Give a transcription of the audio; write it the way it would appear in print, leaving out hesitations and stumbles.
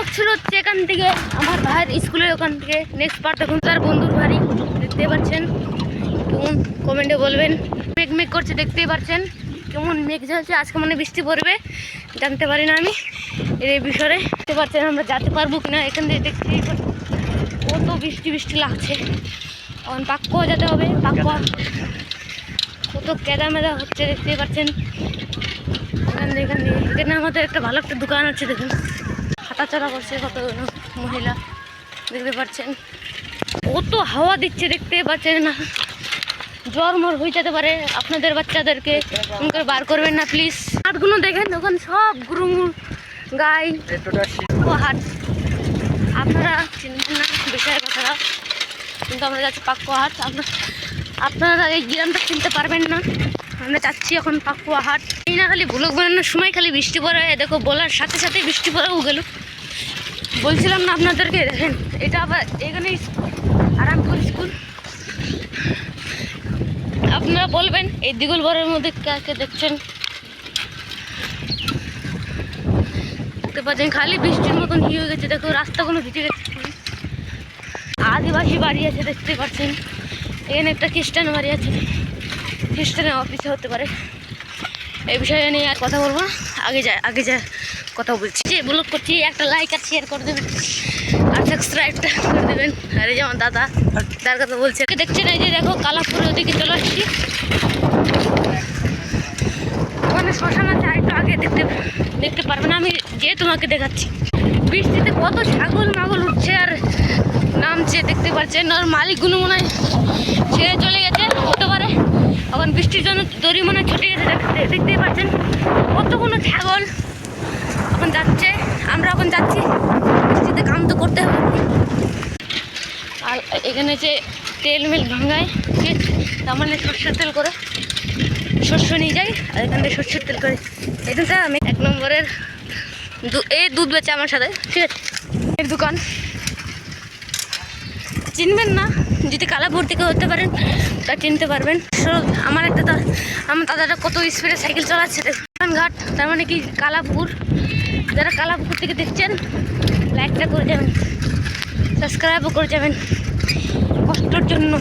Blog ছিল হচ্ছে এখান থেকে আমার ভাইয়ের স্কুলের ওখান থেকে। নেক্সট পার্ট এখন তার বন্ধুর বাড়ি, দেখতে পাচ্ছেন কেমন, কমেন্টে বলবেন। মেঘ মেঘ করছে দেখতেই পাচ্ছেন, কেমন মেঘ ঝালছে, আজকে মানে বৃষ্টি পড়বে, জানতে পারি না আমি এই বিষয়ে। দেখতে পাচ্ছেন আমরা যেতে পারবো কিনা, এখান থেকে দেখতে কত বৃষ্টি বৃষ্টি লাগছে। এখন পাক্কুয়া যেতে হবে, পাক্কুয়া কত কেদা মেদা হচ্ছে দেখতেই পাচ্ছেন। এখানে আমাদের একটা ভালো একটা দোকান আছে, দেখুন হাঁটাচলা করছে কত মহিলা, দেখতে পাচ্ছেন। কত হাওয়া দিচ্ছে দেখতে পাচ্ছেন না, জ্বর মর হয়ে যেতে পারে আপনাদের বাচ্চাদেরকে, করে বার করবেন না প্লিজ। হাটগুলো দেখেন ওখানে সব গুরু গাই হাট, আপনারা চিনবেন না বিষয়ের কথাটা, কিন্তু আমরা যাচ্ছি পাক্কুয়া হাট। আপনারা এই গ্রামটা চিনতে পারবেন না, আমরা যাচ্ছি এখন পাক্কুয়া হাট। এই না খালি ব্লগ বানানোর সময় খালি বৃষ্টি পড়ে, দেখো বলার সাথে সাথে বৃষ্টি পড়াও গেল। বলছিলাম না আপনাদেরকে, দেখেন এটা আবার এখানে আরামপুর স্কুল। আপনারা বলবেন এই দিগুল বরের মধ্যে কাকে দেখছেন, দেখতে পাচ্ছেন খালি বৃষ্টির মতন কি হয়ে গেছে, দেখো রাস্তাগুলো ভিজে গেছে। আদিবাসী বাড়ি আছে দেখতে পাচ্ছেন, এখানে একটা খ্রিস্টান বাড়ি আছে, খ্রিস্টানের অফিসে হতে পারে। এই বিষয়ে নিয়ে আর কথা বলবো, আগে যায় কথা বলছি। যে ব্লগ করছি একটা লাইক আর শেয়ার করে দেবেন, আর সাবস্ক্রাইবটা করে দেবেন। আর এই যেমন দাদা তার কথা বলছে, দেখছেন এই যে দেখো কালাপুরের ওদিকে চলে আসছি, ওখানে শ্মশান আছে, একটু আগে দেখতে পারবেন, আমি যে তোমাকে দেখাচ্ছি। বৃষ্টিতে কত ছাগল মাগল উঠছে আর নামছে দেখতে পাচ্ছেন, আর মালিকগুলো মনে হয় ছেড়ে চলে গেছে হতে পারে, এখন বৃষ্টির জন্য দড়ি মনে হয় ছুটে গেছে, দেখতেই পাচ্ছেন কতগুলো ছাগল এখন যাচ্ছে। আমরা এখন যাচ্ছি, বৃষ্টিতে কাম তো করতে হবে। আর এখানে যে তেল মেল ভাঙায়, তার মানে সর্ষের তেল করে শস্য নিয়ে যাই, আর এখান থেকে সর্ষের তেল করে। এখানটা আমি 1 নম্বরের এই দুধ বেচে আমার সাথে, ঠিক আছে, এর দোকান চিনবেন না, যদি কালাপুর থেকে হতে পারেন তা চিনতে পারবেন। আমার দাদাটা কত স্পিডে সাইকেল চালাচ্ছে, দেখুন ঘাট, তার মানে কি কালাপুর। যারা কালাপুর থেকে দেখছেন লাইকটা করে যাবেন, সাবস্ক্রাইবও করে যাবেন কষ্টর জন্য।